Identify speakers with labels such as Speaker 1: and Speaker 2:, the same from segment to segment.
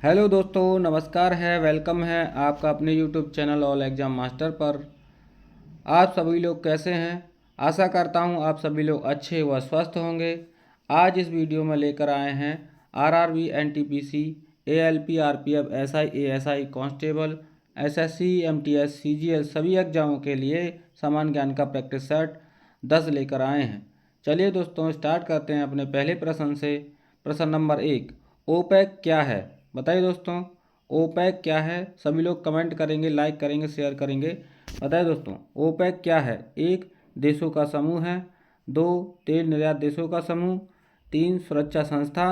Speaker 1: Hello दोस्तों, नमस्कार है, वेलकम है आपका अपने YouTube channel all exam master पर। आप सभी लोग कैसे हैं? आशा करता हूं आप सभी लोग अच्छे व स्वस्थ होंगे। आज इस वीडियो में लेकर आए हैं RRB, NTPC, ALP, RPF, SI, ASI, constable, SSC, MTS, CGL सभी एग्जामों के लिए समान ज्ञान का प्रैक्टिस सेट 10 लेकर आए हैं। चलिए दोस्तों, स्टार्ट करते हैं अपने पहले प्रश्न से। प्रश्न नंबर 1, ओपेक क्या है? बताइए दोस्तों, ओपेक क्या है? सभी लोग कमेंट करेंगे, लाइक करेंगे, शेयर करेंगे। बताइए दोस्तों, ओपेक क्या है? 1, देशों का समूह है। 2, तेल निर्यात देशों का समूह। 3, सुरक्षा संस्था।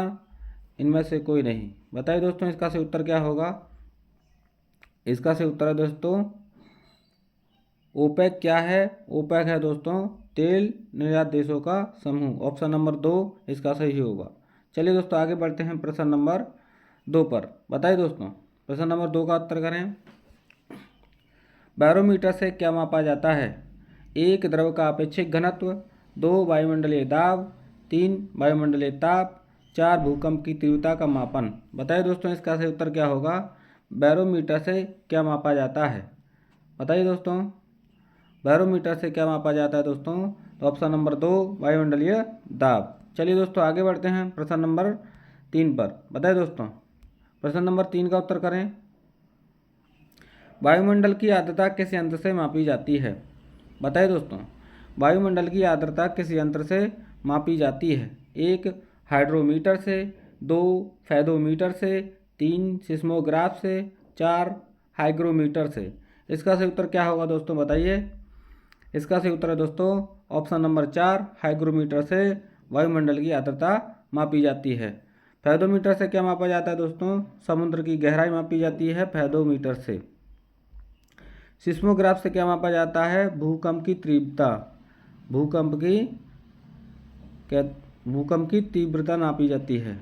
Speaker 1: इनमें से कोई नहीं। बताइए दोस्तों, इसका से उत्तर क्या होगा? इसका से उत्तर है दोस्तों, ओपेक क्या है? ओपेक है दोस्तों तेल निर्यात देशों का समूह। ऑप्शन नंबर 2 इसका सही होगा। चलिए दोस्तों, आगे बढ़ते हैं प्रश्न नंबर 2 पर। बताइए दोस्तों, प्रश्न नंबर 2 का उत्तर करें। बैरोमीटर से क्या मापा जाता है? 1, द्रव का अपेक्षित घनत्व। 2, वायुमंडलीय दाब। 3, वायुमंडलीय ताप। 4, भूकंप की तीव्रता का मापन। बताइए दोस्तों, इसका सही उत्तर क्या होगा? बैरोमीटर से क्या मापा जाता है? बताइए दोस्तों, बैरोमीटर से क्या मापा जाता है दोस्तों? तो ऑप्शन नंबर 2, वायुमंडलीय दाब। चलिए दोस्तों, आगे बढ़ते हैं प्रश्न नंबर 3 पर। बताइए दोस्तों, प्रश्न नंबर 3 का उत्तर करें। वायुमंडल की आर्द्रता किस यंत्र से मापी जाती है? बताइए दोस्तों, वायुमंडल की आर्द्रता किस यंत्र से मापी जाती है? 1, हाइड्रोमीटर से। 2, फेदोमीटर से। 3, सिस्मोग्राफ से। 4, हाइग्रोमीटर से। इसका सही उत्तर क्या होगा दोस्तों, बताइए। इसका सही उत्तर है दोस्तों ऑप्शन नंबर 4, हाइग्रोमीटर से वायुमंडल की आर्द्रता मापी जाती है। फेदोमीटर से क्या मापा जाता है दोस्तों? समुद्र की गहराई मापी जाती है फेदोमीटर से। सिस्मोग्राफ से क्या मापा जाता है? भूकंप की तीव्रता। भूकंप की क्या भूकंप की तीव्रता नापी जाती है।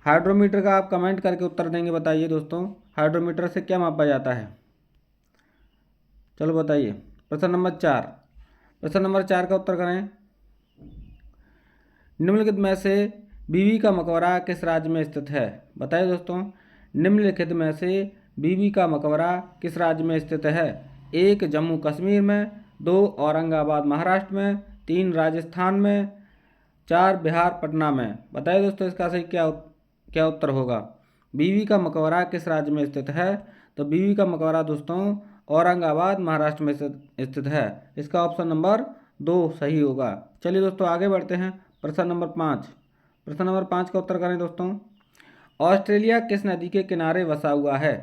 Speaker 1: हाइड्रोमीटर का आप कमेंट करके उत्तर देंगे। बताइए दोस्तों, हाइड्रोमीटर से क्या मापा जाता है? चलो बताइए। प्रश्न नंबर 4। प्रश्न नंबर 4 का उत्तर करें। निम्नलिखित में से बीबी का मकबरा किस राज्य में स्थित है? बताइए दोस्तों, निम्नलिखित में से बीबी का मकबरा किस राज्य में स्थित है? 1, जम्मू कश्मीर में। 2, औरंगाबाद महाराष्ट्र में। 3, राजस्थान में। 4, बिहार पटना में। बताइए दोस्तों, इसका सही क्या उत्तर होगा? बीबी का मकबरा किस राज्य में स्थित है? तो बीबी का मकबरा दोस्तों औरंगाबाद महाराष्ट्र में स्थित है। इसका ऑप्शन नंबर 2 सही होगा। चलिए दोस्तों, आगे बढ़ते हैं प्रश्न नंबर 5। प्रश्न नंबर 5 का उत्तर करें दोस्तों। ऑस्ट्रेलिया किस नदी के किनारे बसा हुआ है?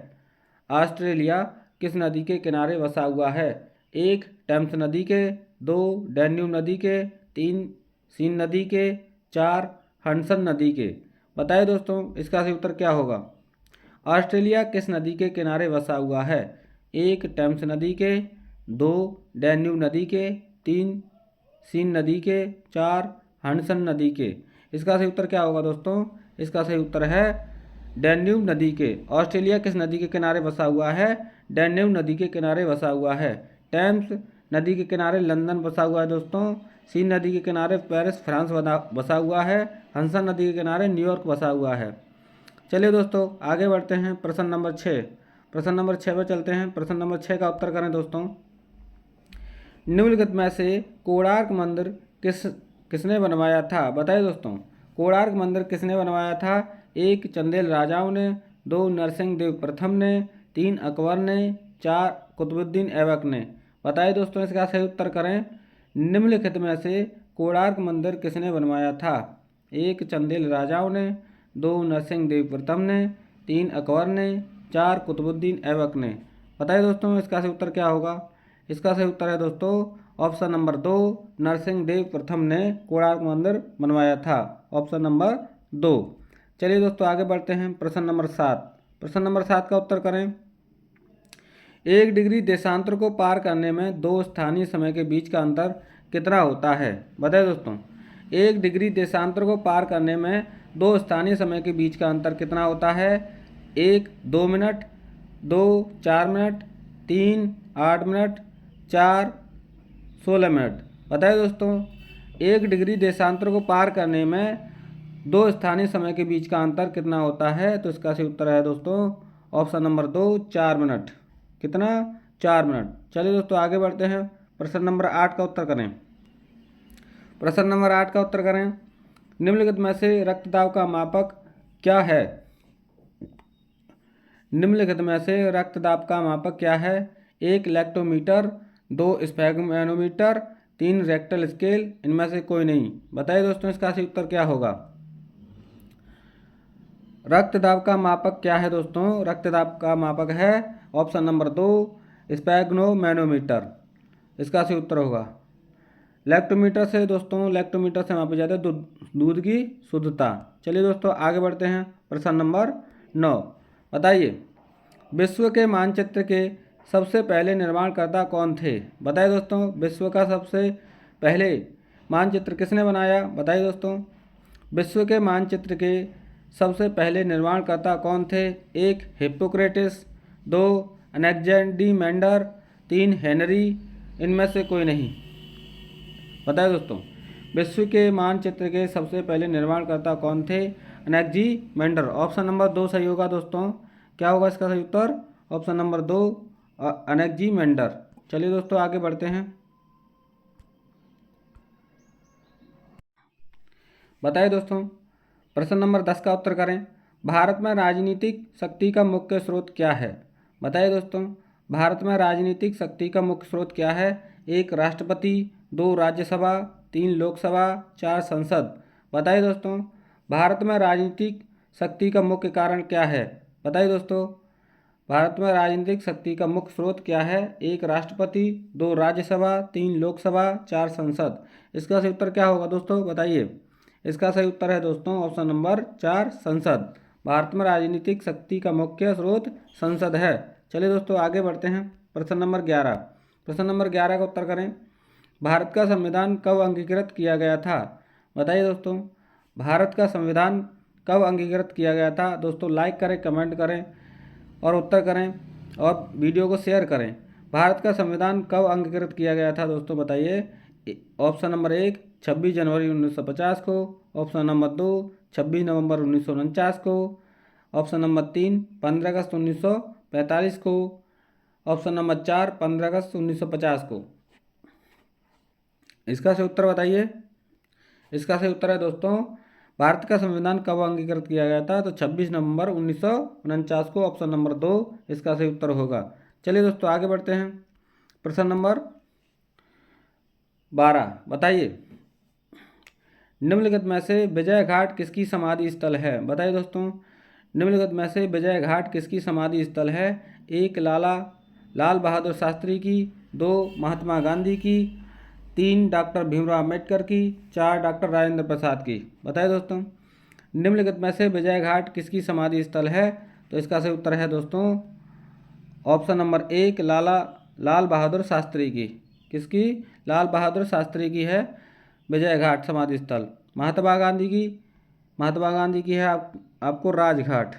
Speaker 1: ऑस्ट्रेलिया किस नदी के किनारे बसा हुआ है? 1, टेम्स नदी के। 2, डैन्यूब नदी के। 3, सीन नदी के। 4, हडसन नदी के। बताइए दोस्तों, इसका सही उत्तर क्या होगा? ऑस्ट्रेलिया किस नदी के किनारे बसा हुआ है? 1, टेम्स नदी के। 2, डैन्यूब नदी के। 3, सीन नदी के। 4, हडसन नदी के। इसका सही उत्तर क्या होगा दोस्तों? इसका सही उत्तर है डैन्यूब नदी के। ऑस्ट्रेलिया किस नदी के किनारे बसा हुआ है? डैन्यूब नदी के किनारे बसा हुआ है। टेम्स नदी के किनारे लंदन बसा हुआ है दोस्तों। सीन नदी के किनारे पेरिस फ्रांस बसा हुआ है। हडसन नदी के किनारे न्यूयॉर्क बसा हुआ है। चलिए दोस्तों, आगे बढ़ते हैं प्रश्न नंबर 6। प्रश्न नंबर 6 पर चलते हैं। प्रश्न नंबर 6 का उत्तर करें दोस्तों। निम्नलिखित में से कोणार्क मंदिर किसने बनवाया था? बताइए दोस्तों, कोणार्क मंदिर किसने बनवाया था? 1, चंदेल राजाओं ने। 2, नरसिंह देव प्रथम ने। 3, अकबर ने। 4, कुतुबुद्दीन ऐबक ने। बताइए दोस्तों, इसका सही उत्तर करें। निम्नलिखित में से कोणार्क मंदिर किसने बनवाया था? 1, चंदेल राजाओं ने। 2, नरसिंह देव प्रथम ने। 3, अकबर ने। 4, कुतुबुद्दीन ऐबक ने। बताइए दोस्तों, इसका सही उत्तर क्या होगा? इसका सही उत्तर है दोस्तों ऑप्शन नंबर 2, नरसिंह देव प्रथम ने कोणार्क मंदिर बनवाया था। Option number 2। चलिए दोस्तों, आगे बढ़ते हैं प्रश्न नंबर 7। प्रश्न नंबर 7 का उत्तर करें। 1 डिग्री देशांतर को पार करने में 2 स्थानीय समय के बीच का अंतर कितना होता है? बताइए दोस्तों, 1 डिग्री देशांतर को पार करने में 2 स्थानीय समय के बीच का अंतर कितना होता है? 1, 2 मिनट। 2, 4 मिनट। 3, 8 मिनट। 4, 16 मिनट। बताइए दोस्तों, 1 डिग्री देशांतर को पार करने में दो स्थानीय समय के बीच का अंतर कितना होता है? तो इसका सही उत्तर है दोस्तों ऑप्शन नंबर 2 4 मिनट। कितना? 4 मिनट। चलिए दोस्तों आगे बढ़ते हैं। प्रश्न नंबर 8 का उत्तर करें। प्रश्न नंबर 8 का उत्तर करें। निम्नलिखित में से रक्तदाब का मापक क्या है? निम्नलिखित में से रक्तदाब का मापक क्या है? 1 लैक्टोमीटर, 2 स्फैगमैनोमीटर, 3 रेक्टल स्केल, इनमें से कोई नहीं। बताइए दोस्तों इसका सही उत्तर क्या होगा? रक्तदाब का मापक क्या है दोस्तों? रक्तदाब का मापक है ऑप्शन नंबर 2 स्फैगनोमैनोमीटर। इसका सही उत्तर होगा। लैक्टोमीटर से दोस्तों, लैक्टोमीटर से मापी जाती है दूध की शुद्धता। चलिए दोस्तों आगे बढ़ते हैं। प्रश्न नंबर 9 बताइए विश्व के मानचित्र के सबसे पहले निर्माणकर्ता कौन थे? बताइए दोस्तों विश्व का सबसे पहले मानचित्र किसने बनाया? बताइए दोस्तों विश्व के मानचित्र के सबसे पहले निर्माणकर्ता कौन थे? 1 हिप्पोक्रेटिस, 2 अलेक्जेंडर, 3 हेनरी, इनमें से कोई नहीं। बताइए दोस्तों विश्व के मानचित्र के सबसे पहले निर्माणकर्ता कौन थे? अलेक्जेंडर। ऑप्शन नंबर 2 सही होगा दोस्तों। क्या होगा इसका सही उत्तर? Option number 2 Alexander. चलिए दोस्तों आगे बढ़ते हैं। बताइए दोस्तों प्रश्न नंबर 10 का उत्तर करें। भारत में राजनीतिक शक्ति का मुख्य स्रोत क्या है? बताइए दोस्तों भारत में राजनीतिक शक्ति का मुख्य स्रोत क्या है? 1 राष्ट्रपति, 2 राज्यसभा, 3 लोकसभा, 4 संसद। बताइए दोस्तों भारत में राजनीतिक शक्ति का मुख्य कारण क्या है? बताइए दोस्तों भारत में राजनीतिक शक्ति का मुख्य स्रोत क्या है? 1 राष्ट्रपति, 2 राज्यसभा, 3 लोकसभा, 4 संसद। इसका सही उत्तर क्या होगा दोस्तों? बताइए। इसका सही उत्तर है दोस्तों ऑप्शन नंबर 4 संसद। भारत में राजनीतिक शक्ति का मुख्य स्रोत संसद है। चलिए दोस्तों आगे बढ़ते हैं। प्रश्न नंबर 11। प्रश्न नंबर 11 का उत्तर करें। भारत का संविधान कब अंगीकृत किया गया था? बताइए दोस्तों भारत का संविधान कब अंगीकृत किया गया था? दोस्तों लाइक करें, कमेंट करें और उत्तर करें और वीडियो को शेयर करें। भारत का संविधान कब अंगीकृत किया गया था दोस्तों? बताइए। ऑप्शन नंबर 1 26 जनवरी 1950 को, ऑप्शन नंबर 2 26 नवंबर 1949 को, ऑप्शन नंबर 3 15 अगस्त 1945 को, ऑप्शन नंबर 4 15 अगस्त 1950 को। इसका सही उत्तर बताइए। इसका सही उत्तर है दोस्तों भारत का संविधान कब अंगीकृत किया गया था? तो 26 नवंबर 1949 को, ऑप्शन नंबर 2 इसका सही उत्तर होगा। चलिए दोस्तों आगे बढ़ते हैं। प्रश्न नंबर 12 बताइए निम्नलिखित में से विजय घाट किसकी समाधि स्थल है? बताइए दोस्तों निम्नलिखित में से विजय घाट किसकी समाधि स्थल है? 1 लाल बहादुर शास्त्री की, 2 महात्मा गांधी की, 3 डॉक्टर भीमराव अम्बेडकर की, 4 डॉक्टर राजेंद्र प्रसाद की। बताइए दोस्तों निम्नलिखित में से विजय घाट किसकी समाधि स्थल है? तो इसका सही उत्तर है दोस्तों ऑप्शन नंबर 1 लाल बहादुर शास्त्री की। किसकी? लाल बहादुर शास्त्री की है विजय घाट समाधि स्थल। महात्मा गांधी की है आपको राजघाट।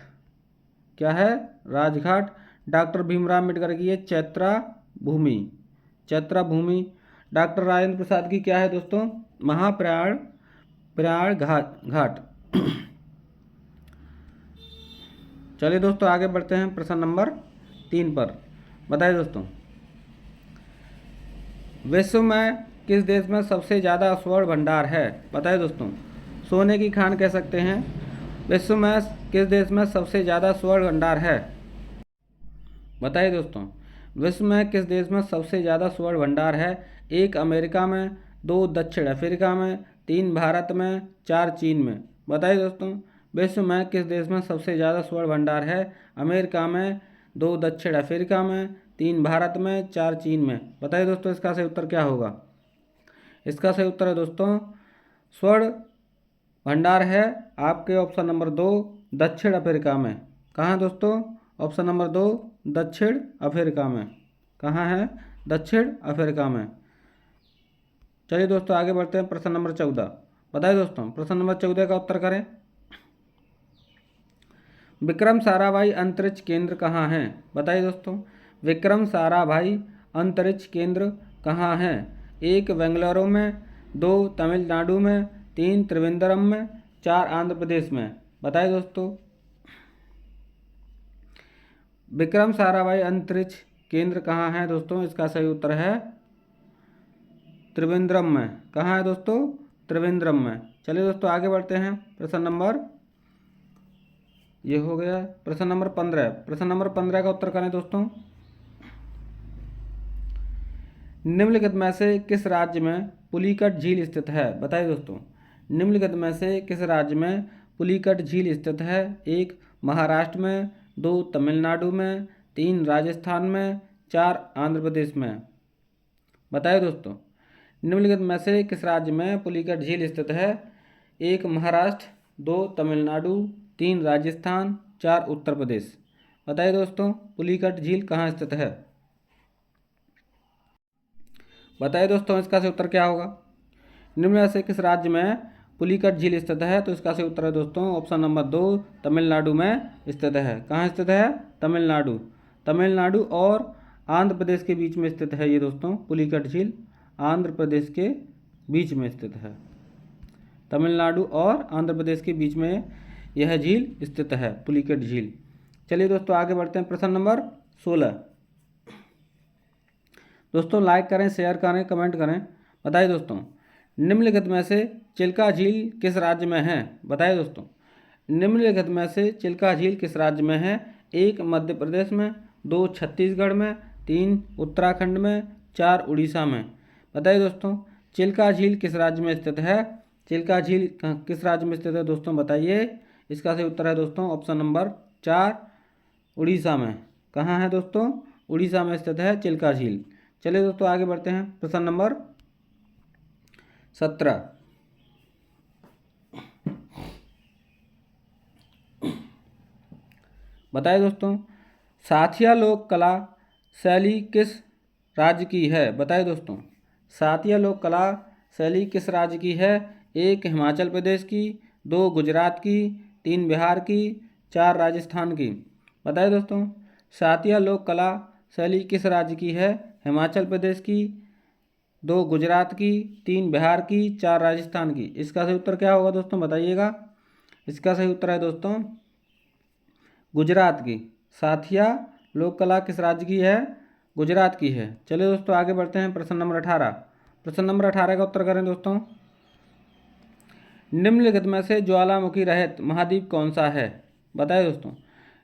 Speaker 1: क्या है? राजघाट। डॉक्टर भीमराव अम्बेडकर की है चैत्रा भूमि। डॉक्टर राजेंद्र प्रसाद की क्या है दोस्तों? प्रयाण घाट। चलिए दोस्तों आगे बढ़ते हैं प्रश्न नंबर 3 पर। बताइए दोस्तों विश्व में किस देश में सबसे ज़्यादा स्वर्ण भंडार है? बताइए दोस्तों सोने की खान कह सकते हैं। विश्व में किस देश में सबसे ज़्यादा स्वर्ण भंडार है? बताइए दोस्तों विश्व में किस देश में सबसे ज़्यादा स्वर्ण भंडार है? 1 अमेरिका में, 2 दक्षिण अफ्रीका में, 3 भारत में, 4 चीन में। बताइए दोस्तों विश्व में किस देश में सबसे ज़्यादा स्वर्ण भंडार है? अमेरिका में, 2 दक्षिण अफ्रीका में, 3 भारत में, 4 चीन में। बताइए दोस्तों इसका सही उत्तर क्या होगा? इसका सही उत्तर है दोस्तों स्वर्ण भंडार है आपके ऑप्शन नंबर 2 दक्षिण अफ्रीका में। कहाँ दोस्तों? ऑप्शन नंबर 2 दक्षिण अफ्रीका में। कहाँ है? दक्षिण अफ्रीका में। चलिए दोस्तों आगे बढ़ते हैं। प्रश्न नंबर 14 बताइए दोस्तों प्रश्न नंबर 14 का उत्तर करें। विक्रम साराभाई अंतरिक्ष केंद्र कहाँ है? बताइए दोस्तों विक्रम साराभाई अंतरिक्ष केंद्र कहाँ है? 1 बेंगलुरु में, 2 तमिलनाडु में, 3 त्रिवेंद्रम में, 4 आंध्र प्रदेश में। बताइए दोस्तों। विक्रम साराभाई अंतरिक्ष केंद्र कहाँ है दोस्तों? इसका सही उत्तर है त्रिवेंद्रम में। कहाँ है दोस्तों? त्रिवेंद्रम में। चलिए दोस्तों आगे बढ़ते हैं। प्रश्न नंबर, ये हो गया प्रश्न नंबर 15। प्रश्न नंबर 15 का उत्तर करें दोस्तों। निम्नलिखित में से किस राज्य में पुलिकट झील स्थित है? बताइए दोस्तों। निम्नलिखित में से किस राज्य में पुलिकट झील स्थित है? 1 महाराष्ट्र में, 2 तमिलनाडु में, 3 राजस्थान में, 4 आंध्र प्रदेश में। बताइए दोस्तों। निम्नलिखित में से किस राज्य में पुलिकट झील स्थित है? 1 महाराष्ट्र, 2 तमिलनाडु, 3 राजस्थान, 4 उत्तर प्रदेश। बताइए दोस्तों पुलिकट झील कहाँ स्थित है? बताइए दोस्तों इसका सही उत्तर क्या होगा? निम्न में से किस राज्य में पुलिकट झील स्थित है? तो इसका सही उत्तर है दोस्तों ऑप्शन नंबर 2 तमिलनाडु में स्थित है। कहाँ स्थित है? तमिलनाडु। तमिलनाडु और आंध्र प्रदेश के बीच में स्थित है ये दोस्तों। पुलिकट झील आंध्र प्रदेश के बीच में स्थित है। तमिलनाडु और आंध्र प्रदेश के बीच में यह झील स्थित है, पुलिकट झील। चलिए दोस्तों आगे बढ़ते हैं। प्रश्न नंबर 16। दोस्तों लाइक करें, शेयर करें, कमेंट करें। बताइए दोस्तों निम्नलिखित में से चिल्का झील किस राज्य में है? बताइए दोस्तों निम्नलिखित में से चिल्का झील किस राज्य में है? 1 मध्य प्रदेश में, 2 छत्तीसगढ़ में, 3 उत्तराखंड में, 4 उड़ीसा में। बताइए दोस्तों चिल्का झील किस राज्य में स्थित है? चिल्का झील किस राज्य में स्थित है दोस्तों? बताइए। इसका सही उत्तर है दोस्तों ऑप्शन नंबर 4 उड़ीसा में। कहाँ है दोस्तों? उड़ीसा में स्थित है चिल्का झील। चलिए दोस्तों आगे बढ़ते हैं। प्रश्न नंबर 17। बताइए दोस्तों साथिया लोक कला शैली किस राज्य की है? बताइए दोस्तों साथिया लोक कला शैली किस राज्य की है? 1 हिमाचल प्रदेश की, 2 गुजरात की, 3 बिहार की, 4 राजस्थान की। बताइए दोस्तों साथिया लोक कला शैली किस राज्य की है? हिमाचल प्रदेश की, 2 गुजरात की, 3 बिहार की, 4 राजस्थान की। इसका सही उत्तर क्या होगा दोस्तों? बताइएगा। इसका सही उत्तर है दोस्तों गुजरात की। साथिया लोक कला किस राज्य की है? गुजरात की है। चलिए दोस्तों आगे बढ़ते हैं। प्रश्न नंबर 18। प्रश्न नंबर 18 का उत्तर करें दोस्तों। निम्नलिखित में से ज्वालामुखी रहित महाद्वीप कौन सा है? बताइए दोस्तों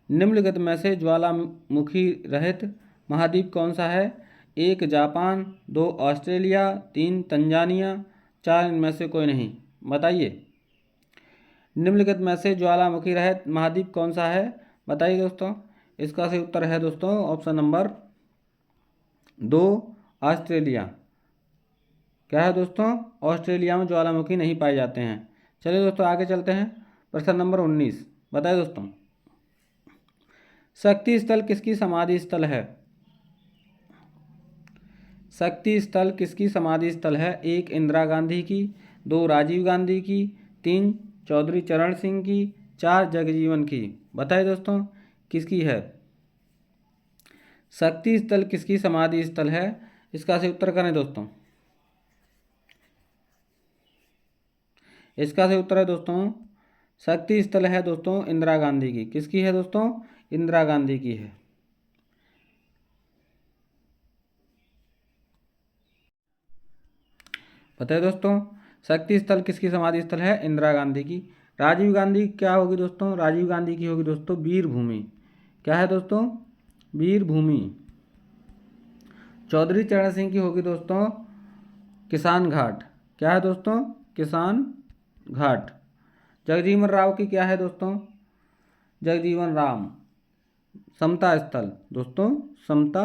Speaker 1: निम्नलिखित में से ज्वालामुखी रहित महाद्वीप कौन सा है? 1 जापान, 2 ऑस्ट्रेलिया, 3 तंजानिया, 4 इनमें से कोई नहीं। बताइए निम्नलिखित में से ज्वालामुखी रहित महाद्वीप कौन सा है? बताइए दोस्तों। इसका सही उत्तर है दोस्तों ऑप्शन नंबर 2 ऑस्ट्रेलिया। क्या है दोस्तों? ऑस्ट्रेलिया में ज्वालामुखी नहीं पाए जाते हैं। चलिए दोस्तों आगे चलते हैं। प्रश्न नंबर 19। बताइए दोस्तों शक्ति स्थल किसकी समाधि स्थल है? शक्ति स्थल किसकी समाधि स्थल है? 1 इंदिरा गांधी की, 2 राजीव गांधी की, 3 चौधरी चरण सिंह की, 4 जगजीवन की। बताइए दोस्तों किसकी है? शक्ति स्थल किसकी समाधि स्थल है? इसका सही उत्तर करें दोस्तों। इसका सही उत्तर है दोस्तों शक्ति स्थल है दोस्तों इंदिरा गांधी की। किसकी है दोस्तों? इंदिरा गांधी की है। बताइए दोस्तों शक्ति स्थल किसकी समाधि स्थल है? इंदिरा गांधी की। राजीव गांधी क्या होगी दोस्तों? राजीव गांधी की होगी दोस्तों वीर भूमि। क्या है दोस्तों? वीर भूमि। चौधरी चरण सिंह की होगी दोस्तों किसान घाट। क्या है दोस्तों? किसान घाट। जगजीवन राव की क्या है दोस्तों? जगजीवन राम समता स्थल दोस्तों, समता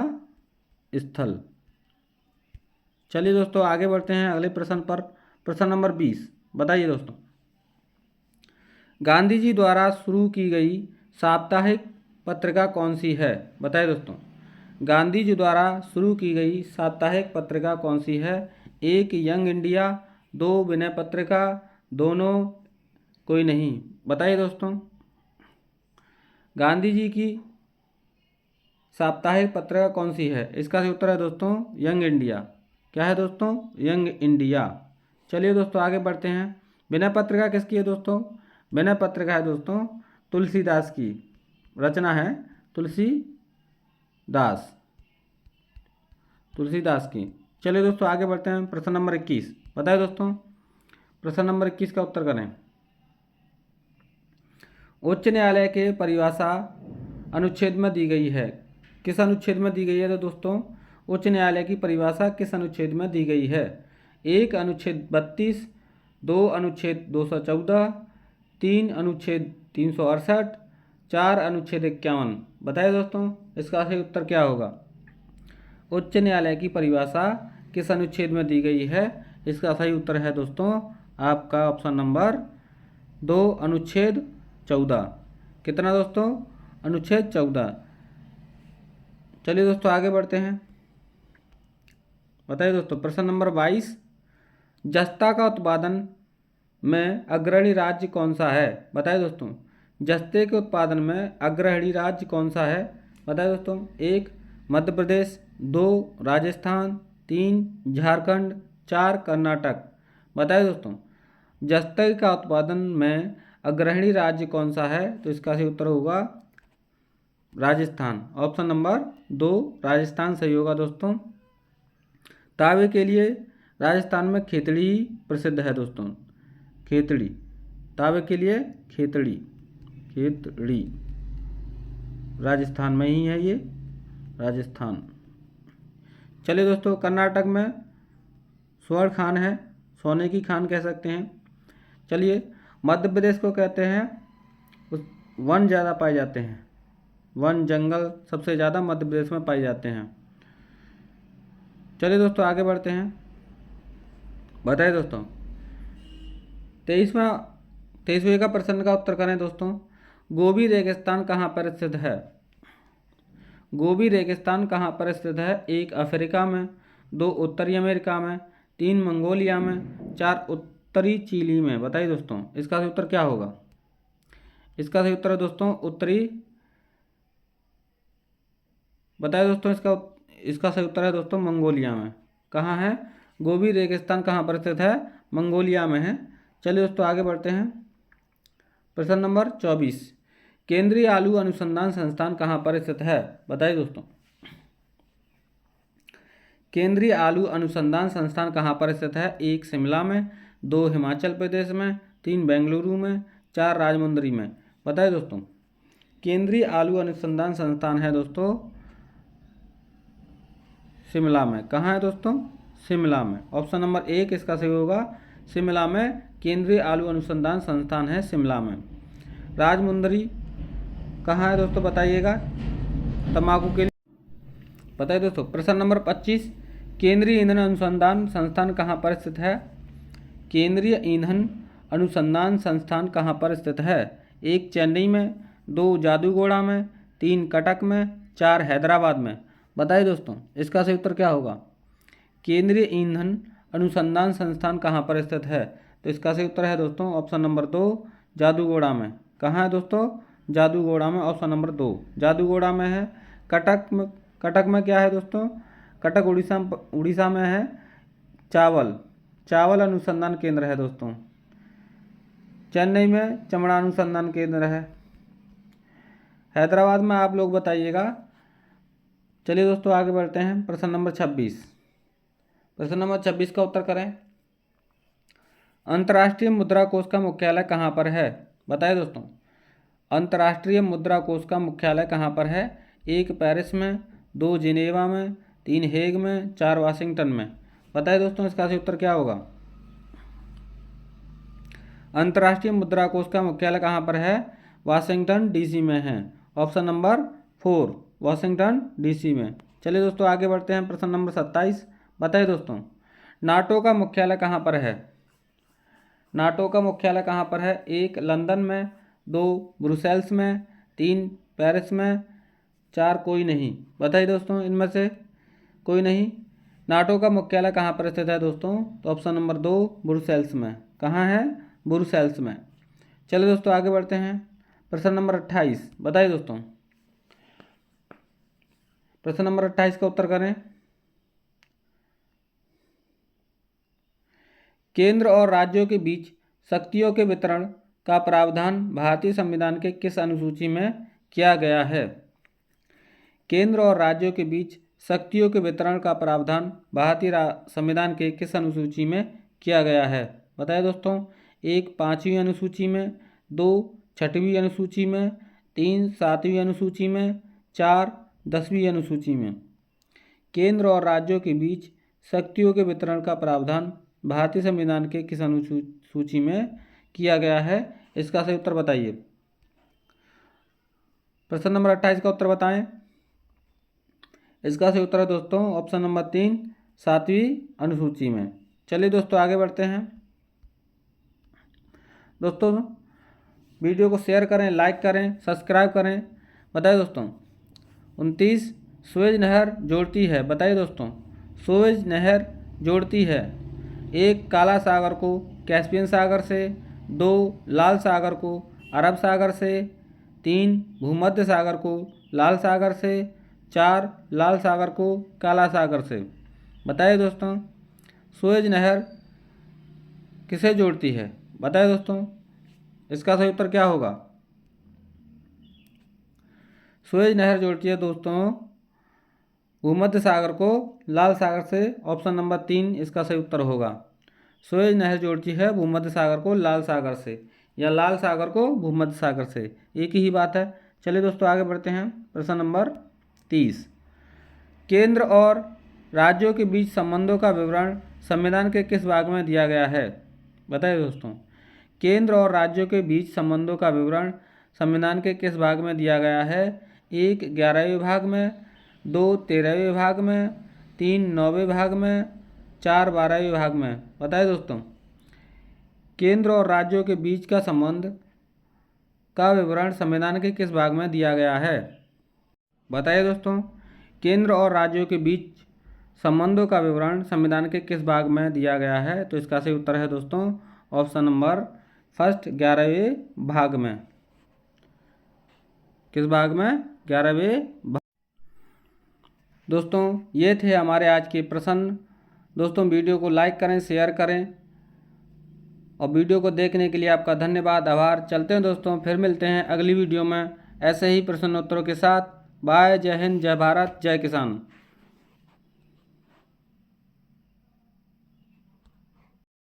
Speaker 1: स्थल। चलिए दोस्तों आगे बढ़ते हैं अगले प्रश्न पर। प्रश्न नंबर 20। बताइए दोस्तों गांधी जी द्वारा शुरू की गई साप्ताहिक पत्रिका कौन सी है? बताइए दोस्तों गांधी जी द्वारा शुरू की गई साप्ताहिक पत्रिका कौन सी है? 1 यंग इंडिया, 2 विनय पत्रिका, दोनों कोई नहीं। बताइए दोस्तों गांधी जी की साप्ताहिक पत्रिका कौन सी है? इसका सही उत्तर है दोस्तों यंग इंडिया। क्या है दोस्तों? Young India. चलिए दोस्तों आगे बढ़ते हैं। विनय पत्रिका किसकी है दोस्तों? विनय पत्रिका है दोस्तों तुलसीदास की रचना है, तुलसीदास की। चलिए दोस्तों आगे बढ़ते हैं। प्रश्न नंबर 21 बताइए दोस्तों, प्रश्न नंबर 21 का उत्तर करें। उच्च न्यायालय के परिभाषा अनुच्छेद में दी गई है। किस अनुच्छेद में दी गई है? तो दोस्तों उच्च न्यायालय की परिभाषा किस अनुच्छेद में दी गई है? 1 अनुच्छेद 32, 2 अनुच्छेद 214, 3 अनुच्छेद 368, 4 अनुच्छेद 51। बताइए दोस्तों इसका सही उत्तर क्या होगा? उच्च न्यायालय की परिभाषा किस अनुच्छेद में दी गई है? इसका सही उत्तर है दोस्तों आपका ऑप्शन नंबर 2 अनुच्छेद 14। कितना दोस्तों? अनुच्छेद 14। चलिए दोस्तों आगे बढ़ते हैं। बताइए दोस्तों प्रश्न नंबर 22, जस्ता का उत्पादन में अग्रणी राज्य कौन सा है? बताइए दोस्तों जस्ते के उत्पादन में अग्रणी राज्य कौन सा है? बताइए दोस्तों 1 मध्य प्रदेश, 2 राजस्थान, 3 झारखंड, 4 कर्नाटक। बताइए दोस्तों जस्ते का उत्पादन में अग्रणी राज्य कौन सा है? तो इसका सही उत्तर होगा राजस्थान। ऑप्शन नंबर 2 राजस्थान सही होगा दोस्तों। तांबे के लिए राजस्थान में खेतड़ी प्रसिद्ध है दोस्तों, खेतड़ी। तांबे के लिए खेतड़ी राजस्थान में ही है ये, राजस्थान। चलिए दोस्तों कर्नाटक में स्वर्ण खान है, सोने की खान कह सकते हैं। चलिए मध्य प्रदेश को कहते हैं वन ज़्यादा पाए जाते हैं, वन जंगल सबसे ज़्यादा मध्य प्रदेश में पाए जाते हैं। चलिए दोस्तों आगे बढ़ते हैं। बताइए दोस्तों 23वें का प्रश्न का उत्तर करें दोस्तों। गोबी रेगिस्तान कहाँ पर स्थित है? गोबी रेगिस्तान कहाँ पर स्थित है? 1 अफ्रीका में, 2 उत्तरी अमेरिका में, 3 मंगोलिया में, 4 उत्तरी चिली में। बताइए दोस्तों इसका सही उत्तर क्या होगा? इसका सही उत्तर है दोस्तों उत्तरी। बताइए दोस्तों इसका सही उत्तर है दोस्तों मंगोलिया में। कहाँ है? गोबी रेगिस्तान कहाँ पर स्थित है? मंगोलिया में है। चलिए दोस्तों आगे बढ़ते हैं। प्रश्न नंबर 24, केंद्रीय आलू अनुसंधान संस्थान कहाँ पर स्थित है? बताइए दोस्तों केंद्रीय आलू अनुसंधान संस्थान कहाँ पर स्थित है? 1 शिमला में, 2 हिमाचल प्रदेश में, 3 बेंगलुरु में, 4 राजमुंदरी में। बताइए दोस्तों केंद्रीय आलू अनुसंधान संस्थान है दोस्तों शिमला में। कहाँ है दोस्तों? शिमला में। ऑप्शन नंबर 1 इसका सही होगा, शिमला में केंद्रीय आलू अनुसंधान संस्थान है शिमला में। राजमुंदरी कहाँ है दोस्तों बताइएगा तंबाकू के लिए। बताइए दोस्तों प्रश्न नंबर 25, केंद्रीय ईंधन अनुसंधान संस्थान कहाँ पर स्थित है? केंद्रीय ईंधन अनुसंधान संस्थान कहाँ पर स्थित है? 1 चेन्नई में, 2 जादूगोड़ा में, 3 कटक में, 4 हैदराबाद में। बताइए दोस्तों इसका सही उत्तर क्या होगा? केंद्रीय ईंधन अनुसंधान संस्थान कहाँ पर स्थित है? तो इसका सही उत्तर है दोस्तों ऑप्शन नंबर 2 जादूगोड़ा में। कहाँ है दोस्तों? जादूगोड़ा में। ऑप्शन नंबर 2 जादूगोड़ा में है। कटक में क्या है दोस्तों? कटक उड़ीसा में है। चावल अनुसंधान केंद्र है दोस्तों। चेन्नई में चमड़ा अनुसंधान केंद्र है। हैदराबाद में आप लोग बताइएगा। चलिए दोस्तों आगे बढ़ते हैं। प्रश्न नंबर 26, प्रश्न नंबर 26 का उत्तर करें। अंतर्राष्ट्रीय मुद्रा कोष का मुख्यालय कहाँ पर है? बताइए दोस्तों अंतर्राष्ट्रीय मुद्रा कोष का मुख्यालय कहाँ पर है? 1 पेरिस में, 2 जिनेवा में, 3 हेग में, 4 वाशिंगटन में। बताइए दोस्तों इसका सही उत्तर क्या होगा? अंतर्राष्ट्रीय मुद्रा कोष का मुख्यालय कहाँ पर है? वाशिंगटन डीसी में है। ऑप्शन नंबर 4 वाशिंगटन डीसी में। चलिए दोस्तों आगे बढ़ते हैं। प्रश्न नंबर 27, बताइए दोस्तों नाटो का मुख्यालय कहाँ पर है? नाटो का मुख्यालय कहाँ पर है? 1 लंदन में, 2 ब्रुसेल्स में, 3 पेरिस में, 4 कोई नहीं। बताइए दोस्तों इनमें से कोई नहीं। नाटो का मुख्यालय कहाँ पर स्थित है दोस्तों? तो ऑप्शन नंबर 2 ब्रुसेल्स में। कहाँ है? ब्रुसेल्स में। चलिए दोस्तों आगे बढ़ते हैं। प्रश्न नंबर 28, बताइए दोस्तों प्रश्न नंबर 28 का उत्तर करें। केंद्र और राज्यों के बीच शक्तियों के वितरण का प्रावधान भारतीय संविधान के किस अनुसूची में किया गया है? केंद्र और राज्यों के बीच शक्तियों के वितरण का प्रावधान भारतीय संविधान के किस अनुसूची में किया गया है? बताइए दोस्तों। 1 5वीं अनुसूची में, 2 6वीं अनुसूची में, 3 7वीं अनुसूची में, 4 10वीं अनुसूची में। केंद्र और राज्यों के बीच शक्तियों के वितरण का प्रावधान भारतीय संविधान के किस अनुसूची में किया गया है? इसका सही उत्तर बताइए। प्रश्न नंबर 28 का उत्तर बताएं। इसका सही उत्तर है दोस्तों ऑप्शन नंबर 3 7वीं अनुसूची में। चलिए दोस्तों आगे बढ़ते हैं। दोस्तों वीडियो को शेयर करें, लाइक करें, सब्सक्राइब करें। बताइए दोस्तों। 29 सुएज नहर जोड़ती है? बताइए दोस्तों। सुएज नहर जोड़ती है 1 काला सागर को कैस्पियन सागर से, 2 लाल सागर को अरब सागर से, 3 भूमध्य सागर को लाल सागर से, 4 लाल सागर को काला सागर से। बताइए दोस्तों। सुएज नहर किसे जोड़ती है? बताइए दोस्तों। इसका सही उत्तर क्या होगा? सुएज नहर जोड़ती है दोस्तों भूमध्य सागर को लाल सागर से। ऑप्शन नंबर 3 इसका सही उत्तर होगा। सुएज नहर जोड़ती है भूमध्य सागर को लाल सागर से या लाल सागर को भूमध्य सागर से, एक ही बात है। चलिए दोस्तों आगे बढ़ते हैं। प्रश्न नंबर 30। केंद्र और राज्यों के बीच संबंधों का विवरण संविधान के किस भाग में दिया गया है? बताइए दोस्तों। केंद्र और राज्यों के बीच संबंधों का विवरण संविधान के किस भाग में दिया गया है? 1 11वें भाग में, 2 13वें भाग में, 3 9वें भाग में, 4 12वें भाग में। बताइए दोस्तों। केंद्र और राज्यों के बीच का संबंध का विवरण संविधान के किस भाग में दिया गया है? बताइए दोस्तों। केंद्र और राज्यों के बीच संबंधों का विवरण संविधान के किस भाग में दिया गया है? तो इसका सही उत्तर है दोस्तों ऑप्शन नंबर फर्स्ट 11वें भाग में। किस भाग में? 11वें भाग। दोस्तों ये थे हमारे आज के प्रश्न। दोस्तों वीडियो को लाइक करें, शेयर करें और वीडियो को देखने के लिए आपका धन्यवाद, आभार। चलते हैं दोस्तों, फिर मिलते हैं अगली वीडियो में ऐसे ही प्रश्नोत्तरों के साथ। बाय, जय हिंद, जय भारत, जय किसान।